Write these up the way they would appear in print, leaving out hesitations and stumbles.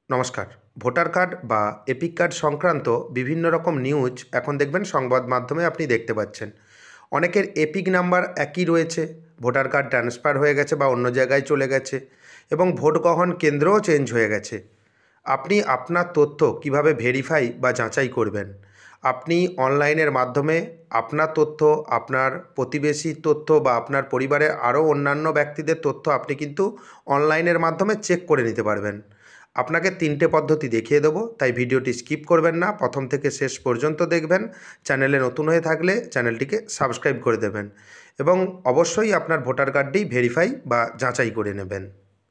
নমস্কার। Voter card বা epic card সংক্রান্ত বিভিন্ন রকম নিউজ এখন দেখবেন সংবাদ মাধ্যমে আপনি দেখতে পাচ্ছেন। অনেকের এপিক নাম্বার একই রয়েছে, ভোটার কার্ড ট্রান্সফার হয়ে গেছে বা অন্য জায়গায় চলে গেছে এবং ভোট গ্রহণ কেন্দ্রও চেঞ্জ হয়ে গেছে। আপনি আপনার তথ্য কিভাবে ভেরিফাই বা যাচাই করবেন? আপনি অনলাইনের মাধ্যমে আপনার তথ্য, আপনার প্রতিবেশীর তথ্য বা আপনার পরিবারের আরও অন্যান্য ব্যক্তিদের তথ্য আপনি কিন্তু অনলাইনের মাধ্যমে চেক করে নিতে পারবেন। আপনাকে ৩টে পদ্ধতি দেখিয়ে দেবো, তাই ভিডিওটি স্কিপ করবেন না, প্রথম থেকে শেষ পর্যন্ত দেখবেন। চ্যানেলে নতুন হয়ে থাকলে চ্যানেলটিকে সাবস্ক্রাইব করে দেবেন এবং অবশ্যই আপনার ভোটার কার্ডটি ভেরিফাই বা যাচাই করে নেবেন।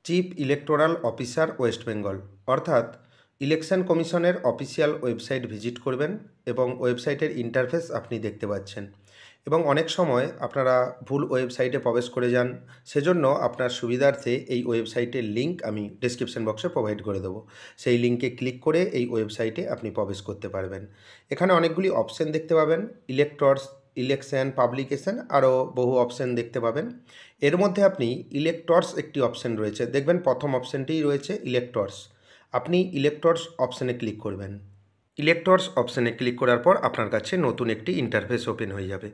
Chief electoral officer West Bengal অর্থাৎ ইলেকশন কমিশনের অফিসিয়াল ওয়েবসাইট ভিজিট করবেন এবং ওয়েবসাইটের ইন্টারফেস আপনি দেখতে পাচ্ছেন। এবং অনেক সময় আপনারা ভুল ওয়েবসাইটে প্রবেশ করে যান, সেজন্য আপনার সুবিধার্থে এই ওয়েবসাইটের লিঙ্ক আমি ডেসক্রিপশন বক্সে প্রোভাইড করে দেবো। সেই লিঙ্কে ক্লিক করে এই ওয়েবসাইটে আপনি প্রবেশ করতে পারবেন। এখানে অনেকগুলি অপশন দেখতে পাবেন, ইলেক্টরস, ইলেকশন, পাবলিকেশন, আরও বহু অপশন দেখতে পাবেন। এর মধ্যে আপনি ইলেক্টরস একটি অপশন রয়েছে, দেখবেন প্রথম অপশানটিই রয়েছে ইলেক্টরস। আপনি ইলেক্টরস অপশানে ক্লিক করবেন। ইলেক্টরস অপশানে ক্লিক করার পর আপনার কাছে নতুন একটি ইন্টারফেস ওপেন হয়ে যাবে।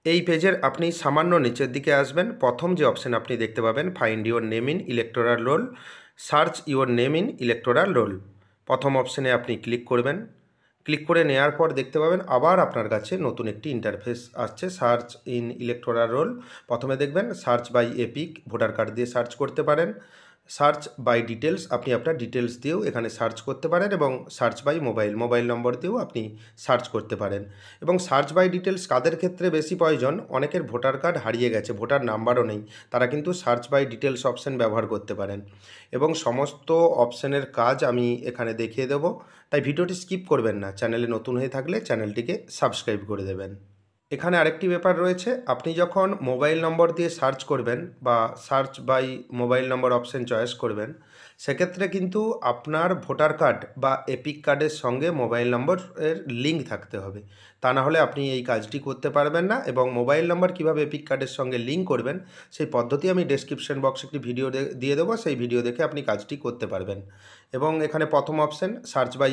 এই পেজের আপনি সামান্য নিচের দিকে আসবেন, প্রথম যে অপশান আপনি দেখতে পাবেন find your name in electoral roll, search your name in electoral roll, প্রথম অপশানে আপনি ক্লিক করবেন। ক্লিক করে নেওয়ার পর দেখতে পাবেন আবার আপনার কাছে নতুন একটি ইন্টারফেস আসছে, সার্চ ইন ইলেক্টোরাল রোল। প্রথমে দেখবেন search by EPIC, voter card দিয়ে সার্চ করতে পারেন। সার্চ বাই ডিটেলস, আপনি আপনার ডিটেলস দিয়েও এখানে সার্চ করতে পারেন এবং সার্চ বাই মোবাইল নম্বর দিয়েও আপনি সার্চ করতে পারেন। এবং সার্চ বাই ডিটেলস কাদের ক্ষেত্রে বেশি প্রয়োজন? অনেকের ভোটার কার্ড হারিয়ে গেছে, ভোটার নাম্বারও নেই, তারা কিন্তু সার্চ বাই ডিটেলস অপশান ব্যবহার করতে পারেন। এবং সমস্ত অপশানের কাজ আমি এখানে দেখিয়ে দেবো, তাই ভিডিওটি স্কিপ করবেন না। চ্যানেলে নতুন হয়ে থাকলে চ্যানেলটিকে সাবস্ক্রাইব করে দেবেন। এখানে আরেকটি ব্যাপার রয়েছে, আপনি যখন মোবাইল নম্বর দিয়ে সার্চ করবেন বা search by mobile number option choice করবেন, সেক্ষেত্রে কিন্তু আপনার ভোটার কার্ড বা এপিক কার্ডের সঙ্গে মোবাইল নম্বরের লিঙ্ক থাকতে হবে, তা না হলে আপনি এই কাজটি করতে পারবেন না। এবং মোবাইল নম্বর কীভাবে এপিক কার্ডের সঙ্গে লিঙ্ক করবেন সেই পদ্ধতি আমি ডেসক্রিপশন বক্সে একটি ভিডিও দিয়ে দেবো, সেই ভিডিও দেখে আপনি কাজটি করতে পারবেন। এবং এখানে প্রথম option search by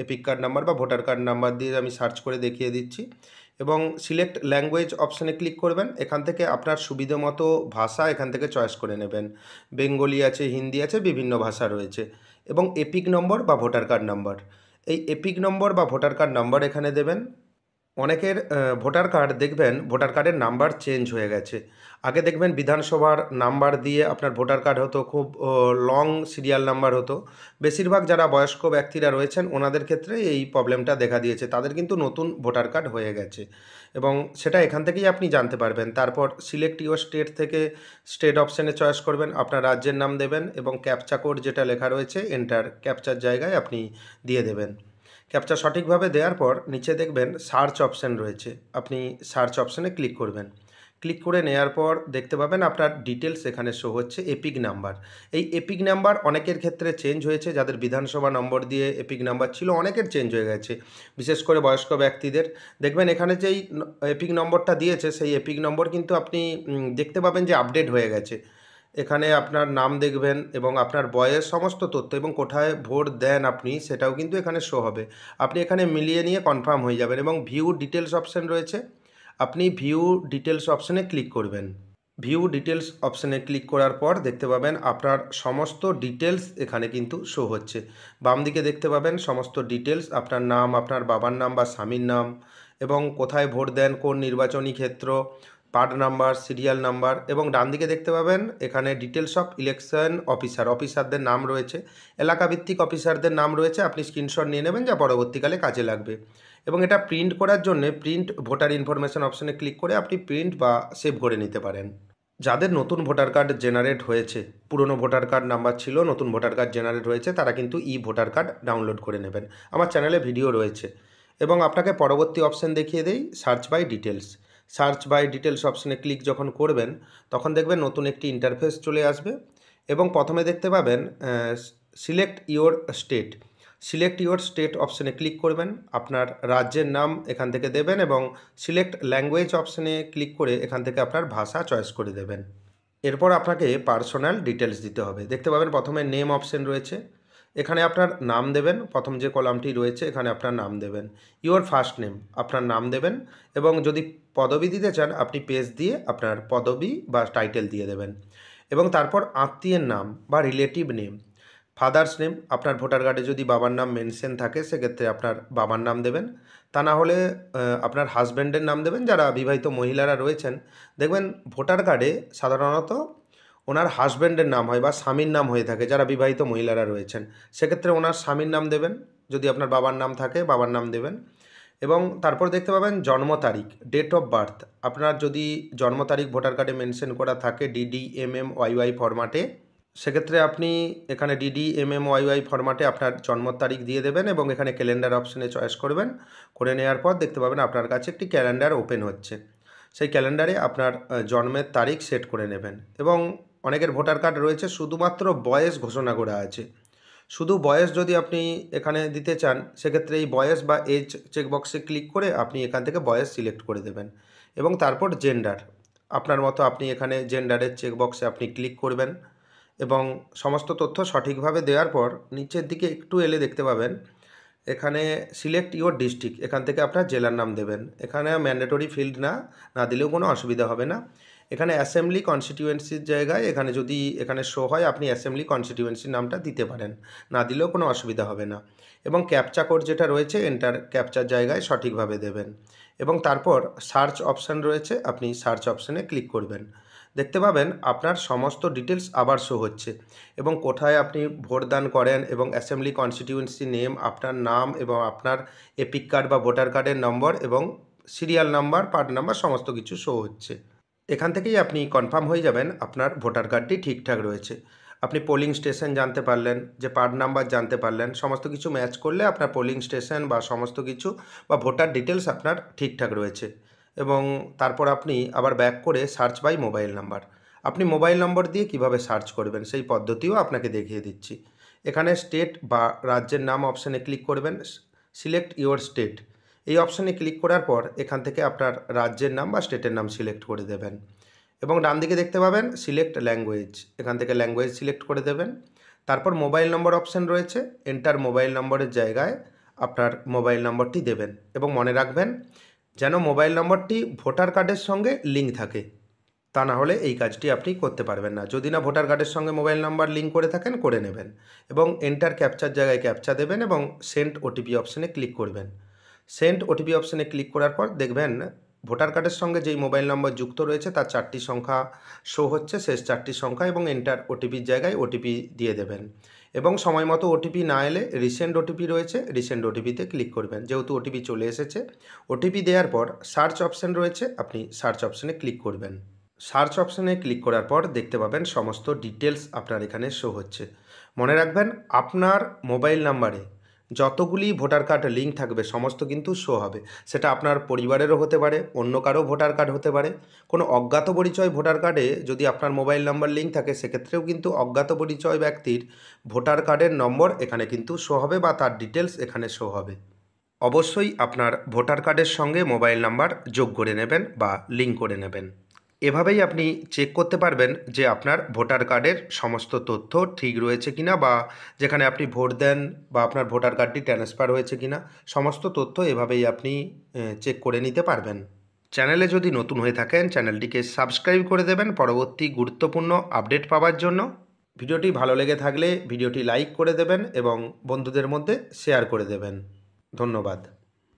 EPIC card number বা ভোটার কার্ড নাম্বার দিয়ে আমি সার্চ করে দেখিয়ে দিচ্ছি। এবং সিলেক্ট ল্যাঙ্গুয়েজ অপশানে ক্লিক করবেন, এখান থেকে আপনার সুবিধে মতো ভাষা এখান থেকে চয়েস করে নেবেন। বেঙ্গলি আছে, হিন্দি আছে, বিভিন্ন ভাষা রয়েছে। এবং এপিক নম্বর বা ভোটার কার্ড নাম্বার, এই এপিক নম্বর বা ভোটার কার্ড নাম্বার এখানে দেবেন। অনেকের ভোটার কার্ড দেখবেন ভোটার কার্ডের নাম্বার চেঞ্জ হয়ে গেছে। আগে দেখবেন বিধানসভার নাম্বার দিয়ে আপনার ভোটার কার্ড হতো, খুব লং সিরিয়াল নাম্বার হতো। বেশিরভাগ যারা বয়স্ক ব্যক্তিরা রয়েছেন ওনাদের ক্ষেত্রে এই প্রবলেমটা দেখা দিয়েছে, তাদের কিন্তু নতুন ভোটার কার্ড হয়ে গেছে এবং সেটা এখান থেকেই আপনি জানতে পারবেন। তারপর সিলেক্ট ইউর স্টেট থেকে স্টেট অপশানে চয়েস করবেন, আপনার রাজ্যের নাম দেবেন এবং ক্যাপচা কোড যেটা লেখা রয়েছে এন্টার, ক্যাপচার জায়গায় আপনি দিয়ে দেবেন। ক্যাপচা সঠিকভাবে দেওয়ার পর নিচে দেখবেন সার্চ অপশান রয়েছে, আপনি সার্চ অপশানে ক্লিক করবেন। ক্লিক করে নেওয়ার পর দেখতে পাবেন আপনার ডিটেলস এখানে শো হচ্ছে, এপিক নাম্বার। এই এপিক নাম্বার অনেকের ক্ষেত্রে চেঞ্জ হয়েছে, যাদের বিধানসভা নম্বর দিয়ে এপিক নাম্বার ছিল অনেকের চেঞ্জ হয়ে গেছে, বিশেষ করে বয়স্ক ব্যক্তিদের। দেখবেন এখানে যেই এপিক নম্বরটা দিয়েছে সেই এপিক নম্বর কিন্তু আপনি দেখতে পাবেন যে আপডেট হয়ে গেছে। এখানে আপনার নাম দেখবেন এবং আপনার বয়স, সমস্ত তথ্য এবং কোথায় ভোট দেন আপনি সেটাও কিন্তু এখানে শো হবে। আপনি এখানে মিলিয়ে নিয়ে কনফার্ম হয়ে যাবেন এবং ভিউ ডিটেলস অপশান রয়েছে, আপনি ভিউ ডিটেলস অপশানে ক্লিক করবেন। ভিউ ডিটেলস অপশানে ক্লিক করার পর দেখতে পাবেন আপনার সমস্ত ডিটেলস এখানে কিন্তু শো হচ্ছে। বাম দিকে দেখতে পাবেন সমস্ত ডিটেলস, আপনার নাম, আপনার বাবার নাম বা স্বামীর নাম এবং কোথায় ভোট দেন, কোন নির্বাচনী ক্ষেত্র, পার্ট নাম্বার, সিরিয়াল নাম্বার। এবং ডান দিকে দেখতে পাবেন এখানে ডিটেলস অফ ইলেকশন অফিসারদের নাম রয়েছে, এলাকাভিত্তিক অফিসারদের নাম রয়েছে। আপনি স্ক্রিনশট নিয়ে নেবেন, যা পরবর্তীকালে কাজে লাগবে। এবং এটা প্রিন্ট করার জন্য প্রিন্ট ভোটার ইনফরমেশন অপশানে ক্লিক করে আপনি প্রিন্ট বা সেভ করে নিতে পারেন। যাদের নতুন ভোটার কার্ড জেনারেট হয়েছে, পুরনো ভোটার কার্ড নাম্বার ছিল, নতুন ভোটার কার্ড জেনারেট হয়েছে, তারা কিন্তু ই ভোটার কার্ড ডাউনলোড করে নেবেন। আমার চ্যানেলে ভিডিও রয়েছে। এবং আপনাকে পরবর্তী অপশান দেখিয়ে দেই, search by details. Search by details অপশানে ক্লিক যখন করবেন তখন দেখবেন নতুন একটি ইন্টারফেস চলে আসবে এবং প্রথমে দেখতে পাবেন select your state. Select your state অপশানে ক্লিক করবেন, আপনার রাজ্যের নাম এখান থেকে দেবেন এবং সিলেক্ট ল্যাঙ্গুয়েজ অপশানে ক্লিক করে এখান থেকে আপনার ভাষা চয়েস করে দেবেন। এরপর আপনাকে পার্সোনাল ডিটেলস দিতে হবে। দেখতে পাবেন প্রথমে নেম অপশান রয়েছে, এখানে আপনার নাম দেবেন, প্রথম যে কলামটি রয়েছে এখানে আপনার নাম দেবেন। ইওর ফার্স্ট নেম আপনার নাম দেবেন, এবং যদি পদবি দিতে চান আপনি পেজ দিয়ে আপনার পদবি বা টাইটেল দিয়ে দেবেন। এবং তারপর আত্মীয়ের নাম বা রিলেটিভ নেম, ফাদার্স নেম, আপনার ভোটার কার্ডে যদি বাবার নাম মেনশন থাকে সেক্ষেত্রে আপনার বাবার নাম দেবেন। তা না হলে আপনার হাজব্যান্ডের নাম দেবেন। যারা বিবাহিত মহিলারা রয়েছেন, দেখবেন ভোটার কার্ডে সাধারণত ওনার হাজব্যান্ডের নাম হয় বা স্বামীর নাম হয়ে থাকে যারা বিবাহিত মহিলারা রয়েছেন, সেক্ষেত্রে ওনার স্বামীর নাম দেবেন। যদি আপনার বাবার নাম থাকে বাবার নাম দেবেন। এবং তারপর দেখতে পাবেন জন্ম তারিখ, ডেট অফ বার্থ। আপনার যদি জন্ম তারিখ ভোটার কার্ডে মেনশন করা থাকে DDMMYY ফরম্যাটে, সেক্ষেত্রে আপনি এখানে DDMMYY ফরম্যাটে আপনার জন্ম তারিখ দিয়ে দেবেন এবং এখানে ক্যালেন্ডার অপশানে চয়েস করবেন। করে নেওয়ার পর দেখতে পাবেন আপনার কাছে একটি ক্যালেন্ডার ওপেন হচ্ছে। সেই ক্যালেন্ডারে আপনার জন্মের তারিখ সেট করে নেবেন। এবং অনেকের ভোটার কার্ড রয়েছে শুধুমাত্র বয়স ঘোষণা করা আছে। শুধু বয়স যদি আপনি এখানে দিতে চান, সেক্ষেত্রে এই বয়স বা এজ চেকবক্সে ক্লিক করে আপনি এখান থেকে বয়স সিলেক্ট করে দেবেন। এবং তারপর জেন্ডার, আপনার মতো আপনি এখানে জেন্ডারের চেকবক্সে আপনি ক্লিক করবেন। এবং সমস্ত তথ্য সঠিকভাবে দেওয়ার পর নিচের দিকে একটু এলে দেখতে পাবেন এখানে সিলেক্ট ইওর ডিস্ট্রিক্ট, এখান থেকে আপনার জেলার নাম দেবেন। এখানে ম্যান্ডেটরি ফিল্ড না দিলেও কোনো অসুবিধা হবে না। এখানে অ্যাসেম্বলি কনস্টিটিউয়েন্সির জায়গায় এখানে যদি এখানে শো হয় আপনি অ্যাসেম্বলি কনস্টিটিউয়েন্সির নামটা দিতে পারেন, না দিলেও কোনো অসুবিধা হবে না। এবং ক্যাপচা কোড যেটা রয়েছে এন্টার ক্যাপচার জায়গায় সঠিকভাবে দেবেন। এবং তারপর সার্চ অপশান রয়েছে, আপনি সার্চ অপশানে ক্লিক করবেন। দেখতে পাবেন আপনার সমস্ত ডিটেলস আবার শো হচ্ছে এবং কোথায় আপনি ভোটদান করেন এবং অ্যাসেম্বলি কনস্টিটিউয়েন্সি নেম, আপনার নাম এবং আপনার এপিক কার্ড বা ভোটার কার্ডের নম্বর এবং সিরিয়াল নাম্বার, পার্ট নাম্বার সমস্ত কিছু শো হচ্ছে। এখান থেকেই আপনি কনফার্ম হয়ে যাবেন আপনার ভোটার কার্ডটি ঠিকঠাক রয়েছে। আপনি পোলিং স্টেশন জানতে পারলেন, যে পার্ট নাম্বার জানতে পারলেন, সমস্ত কিছু ম্যাচ করলে আপনার পোলিং স্টেশন বা সমস্ত কিছু বা ভোটার ডিটেলস আপনার ঠিকঠাক রয়েছে। এবং তারপর আপনি আবার ব্যাক করে সার্চ বাই মোবাইল নাম্বার, আপনি মোবাইল নম্বর দিয়ে কিভাবে সার্চ করবেন সেই পদ্ধতিও আপনাকে দেখিয়ে দিচ্ছি। এখানে স্টেট বা রাজ্যের নাম অপশানে ক্লিক করবেন, সিলেক্ট ইওর স্টেট এই অপশানে ক্লিক করার পর এখান থেকে আপনার রাজ্যের নাম বা স্টেটের নাম সিলেক্ট করে দেবেন। এবং ডান দিকে দেখতে পাবেন সিলেক্ট ল্যাঙ্গুয়েজ, এখান থেকে ল্যাঙ্গুয়েজ সিলেক্ট করে দেবেন। তারপর মোবাইল নম্বর অপশান রয়েছে, এন্টার মোবাইল নম্বরের জায়গায় আপনার মোবাইল নম্বরটি দেবেন। এবং মনে রাখবেন যেন মোবাইল নম্বরটি ভোটার কার্ডের সঙ্গে লিঙ্ক থাকে, তা না হলে এই কাজটি আপনি করতে পারবেন না। যদি না ভোটার কার্ডের সঙ্গে মোবাইল নাম্বার লিঙ্ক করে থাকেন করে নেবেন। এবং এন্টার ক্যাপচার জায়গায় ক্যাপচা দেবেন এবং সেন্ড ওটিপি অপশানে ক্লিক করবেন। সেন্ড ওটিপি অপশানে ক্লিক করার পর দেখবেন ভোটার কার্ডের সঙ্গে যেই মোবাইল নম্বর যুক্ত রয়েছে তার 4টি সংখ্যা শো হচ্ছে, শেষ 4টি সংখ্যা, এবং এন্টার ওটিপির জায়গায় ওটিপি দিয়ে দেবেন। এবং সময় মতো ওটিপি না এলে রিসেন্ড ওটিপি রয়েছে, রিসেন্ড ওটিপিতে ক্লিক করবেন। যেহেতু ওটিপি চলে এসেছে, ওটিপি দেওয়ার পর সার্চ অপশান রয়েছে, আপনি সার্চ অপশানে ক্লিক করবেন। সার্চ অপশানে ক্লিক করার পর দেখতে পাবেন সমস্ত ডিটেলস আপনার এখানে শো হচ্ছে। মনে রাখবেন আপনার মোবাইল নাম্বারে যতগুলি ভোটার কার্ড লিঙ্ক থাকবে সমস্ত কিন্তু শো হবে। সেটা আপনার পরিবারেরও হতে পারে, অন্য কারো ভোটার কার্ড হতে পারে। কোনো অজ্ঞাত পরিচয় ভোটার কার্ডে যদি আপনার মোবাইল নাম্বার লিঙ্ক থাকে সেক্ষেত্রেও কিন্তু অজ্ঞাত পরিচয় ব্যক্তির ভোটার কার্ডের নম্বর এখানে কিন্তু শো হবে বা তার ডিটেলস এখানে শো হবে। অবশ্যই আপনার ভোটার কার্ডের সঙ্গে মোবাইল নাম্বার যোগ করে নেবেন বা লিঙ্ক করে নেবেন। এভাবেই আপনি চেক করতে পারবেন যে আপনার ভোটার কার্ডের সমস্ত তথ্য ঠিক রয়েছে কিনা, বা যেখানে আপনি ভোট দেন বা আপনার ভোটার কার্ডটি ট্রান্সফার হয়েছে কিনা, সমস্ত তথ্য এভাবেই আপনি চেক করে নিতে পারবেন। চ্যানেলে যদি নতুন হয়ে থাকেন চ্যানেলটিকে সাবস্ক্রাইব করে দেবেন পরবর্তী গুরুত্বপূর্ণ আপডেট পাওয়ার জন্য। ভিডিওটি ভালো লেগে থাকলে ভিডিওটি লাইক করে দেবেন এবং বন্ধুদের মধ্যে শেয়ার করে দেবেন। ধন্যবাদ।